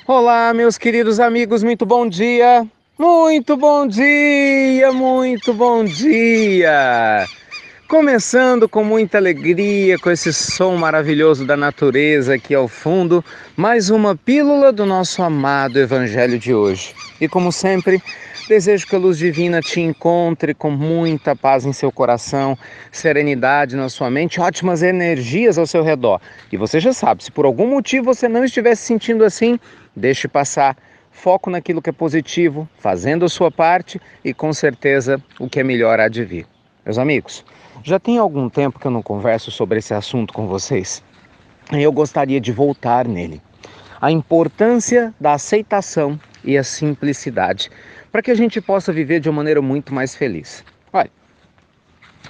Olá, meus queridos amigos, muito bom dia! Muito bom dia, muito bom dia! Começando com muita alegria, com esse som maravilhoso da natureza aqui ao fundo, mais uma pílula do nosso amado Evangelho de hoje. E como sempre, desejo que a luz divina te encontre com muita paz em seu coração, serenidade na sua mente, ótimas energias ao seu redor. E você já sabe, se por algum motivo você não estiver se sentindo assim, deixe passar. Foco naquilo que é positivo, fazendo a sua parte e com certeza o que é melhor há de vir. Meus amigos, já tem algum tempo que eu não converso sobre esse assunto com vocês e eu gostaria de voltar nele. A importância da aceitação e a simplicidade para que a gente possa viver de uma maneira muito mais feliz. Olha,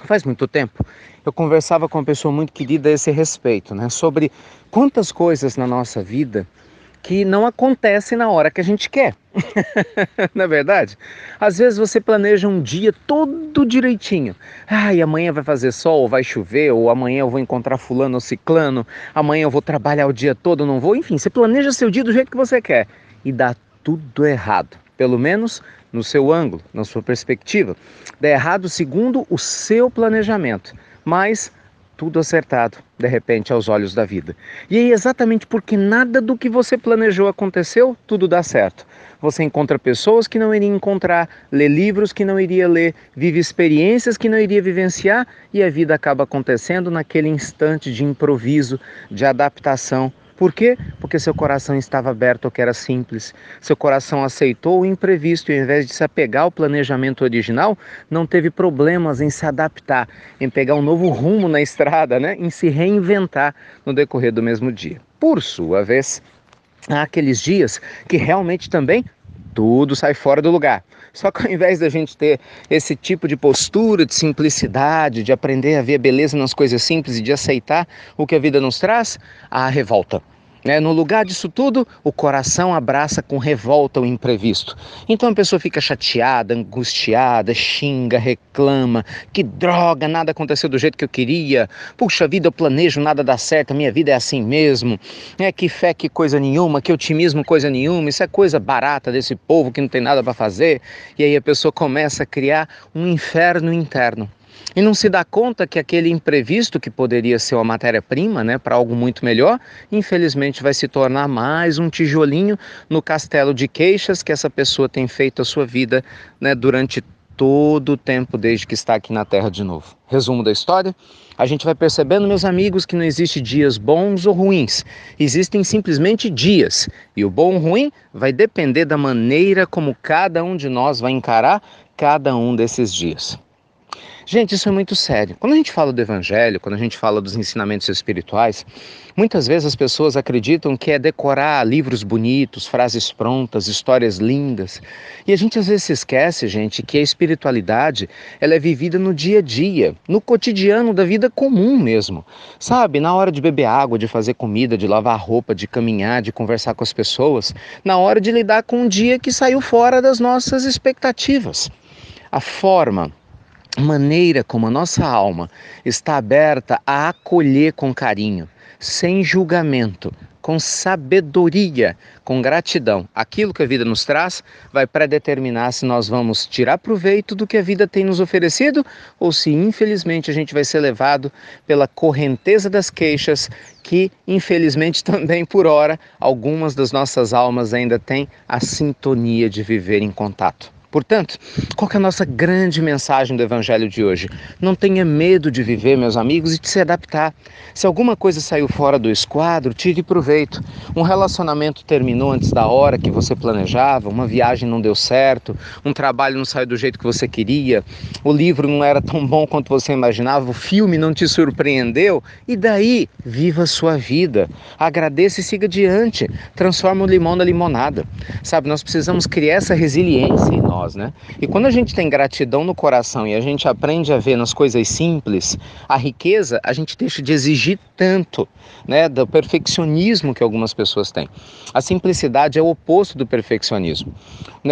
faz muito tempo eu conversava com uma pessoa muito querida a esse respeito, sobre quantas coisas na nossa vida que não acontecem na hora que a gente quer. Não é verdade? Às vezes você planeja um dia todo direitinho. E amanhã vai fazer sol, ou vai chover, ou amanhã eu vou encontrar fulano ou ciclano, amanhã eu vou trabalhar o dia todo, não vou. Enfim, você planeja seu dia do jeito que você quer e dá tudo errado. Pelo menos no seu ângulo, na sua perspectiva. Dá errado segundo o seu planejamento, mas tudo acertado, de repente, aos olhos da vida. E aí, exatamente porque nada do que você planejou aconteceu, tudo dá certo. Você encontra pessoas que não iria encontrar, lê livros que não iria ler, vive experiências que não iria vivenciar e a vida acaba acontecendo naquele instante de improviso, de adaptação. Por quê? Porque seu coração estava aberto ao que era simples. Seu coração aceitou o imprevisto e ao invés de se apegar ao planejamento original, não teve problemas em se adaptar, em pegar um novo rumo na estrada, em se reinventar no decorrer do mesmo dia. Por sua vez, há aqueles dias que realmente também tudo sai fora do lugar. Só que ao invés da gente ter esse tipo de postura, de simplicidade, de aprender a ver a beleza nas coisas simples e de aceitar o que a vida nos traz, há revolta. No lugar disso tudo, o coração abraça com revolta o imprevisto. Então a pessoa fica chateada, angustiada, xinga, reclama. Que droga, nada aconteceu do jeito que eu queria. Puxa vida, eu planejo, nada dá certo, a minha vida é assim mesmo. Que fé, que coisa nenhuma, que otimismo, coisa nenhuma. Isso é coisa barata desse povo que não tem nada para fazer. E aí a pessoa começa a criar um inferno interno. E não se dá conta que aquele imprevisto que poderia ser uma matéria-prima, para algo muito melhor, infelizmente vai se tornar mais um tijolinho no castelo de queixas que essa pessoa tem feito a sua vida, durante todo o tempo desde que está aqui na Terra de novo. Resumo da história, a gente vai percebendo, meus amigos, que não existe dias bons ou ruins, existem simplesmente dias, e o bom ou ruim vai depender da maneira como cada um de nós vai encarar cada um desses dias. Gente, isso é muito sério. Quando a gente fala do Evangelho, quando a gente fala dos ensinamentos espirituais, muitas vezes as pessoas acreditam que é decorar livros bonitos, frases prontas, histórias lindas. E a gente às vezes se esquece, gente, que a espiritualidade, ela é vivida no dia a dia, no cotidiano da vida comum mesmo. Sabe, na hora de beber água, de fazer comida, de lavar roupa, de caminhar, de conversar com as pessoas, na hora de lidar com um dia que saiu fora das nossas expectativas. A maneira como a nossa alma está aberta a acolher com carinho, sem julgamento, com sabedoria, com gratidão, aquilo que a vida nos traz, vai predeterminar se nós vamos tirar proveito do que a vida tem nos oferecido ou se infelizmente a gente vai ser levado pela correnteza das queixas que infelizmente também por hora algumas das nossas almas ainda têm a sintonia de viver em contato. Portanto, qual que é a nossa grande mensagem do Evangelho de hoje? Não tenha medo de viver, meus amigos, e de se adaptar. Se alguma coisa saiu fora do esquadro, tire proveito. Um relacionamento terminou antes da hora que você planejava, uma viagem não deu certo, um trabalho não saiu do jeito que você queria, o livro não era tão bom quanto você imaginava, o filme não te surpreendeu, e daí, viva a sua vida. Agradeça e siga adiante. Transforma o limão na limonada. Sabe, nós precisamos criar essa resiliência em nós. E quando a gente tem gratidão no coração e a gente aprende a ver nas coisas simples a riqueza, a gente deixa de exigir tanto, do perfeccionismo que algumas pessoas têm. A simplicidade é o oposto do perfeccionismo.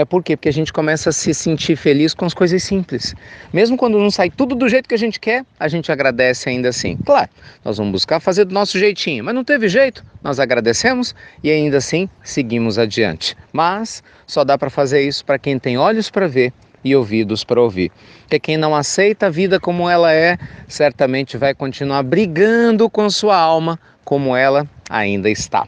Por quê? Porque a gente começa a se sentir feliz com as coisas simples. Mesmo quando não sai tudo do jeito que a gente quer, a gente agradece ainda assim. Claro, nós vamos buscar fazer do nosso jeitinho, mas não teve jeito, nós agradecemos e ainda assim seguimos adiante. Mas só dá para fazer isso para quem tem olhos para ver e ouvidos para ouvir. Porque quem não aceita a vida como ela é, certamente vai continuar brigando com sua alma como ela ainda está.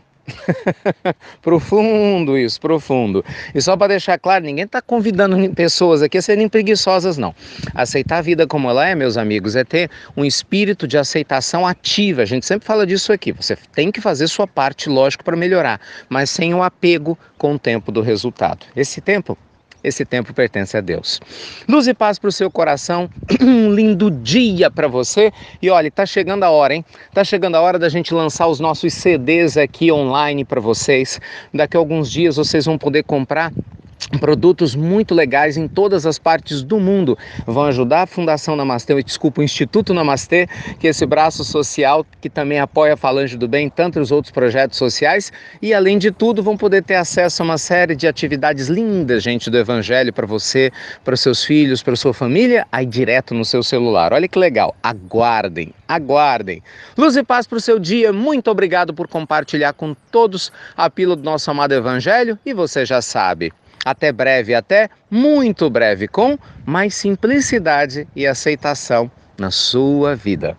Profundo isso, profundo. E só para deixar claro, ninguém está convidando pessoas aqui a serem preguiçosas, não. Aceitar a vida como ela é, meus amigos, é ter um espírito de aceitação ativa. A gente sempre fala disso aqui. Você tem que fazer sua parte, lógico, para melhorar, mas sem o apego com o tempo do resultado. Esse tempo pertence a Deus. Luz e paz para o seu coração, um lindo dia para você. E olha, tá chegando a hora, hein? Tá chegando a hora da gente lançar os nossos CDs aqui online para vocês. Daqui a alguns dias vocês vão poder comprar produtos muito legais em todas as partes do mundo. Vão ajudar a Fundação Namastê, o Instituto Namastê, que é esse braço social que também apoia a Falange do Bem, tantos outros projetos sociais, e além de tudo vão poder ter acesso a uma série de atividades lindas, gente, do Evangelho para você, para os seus filhos, para a sua família, aí direto no seu celular. Olha que legal, aguardem, aguardem. Luz e paz para o seu dia, muito obrigado por compartilhar com todos a pílula do nosso amado Evangelho, e você já sabe, até breve, até muito breve, com mais simplicidade e aceitação na sua vida.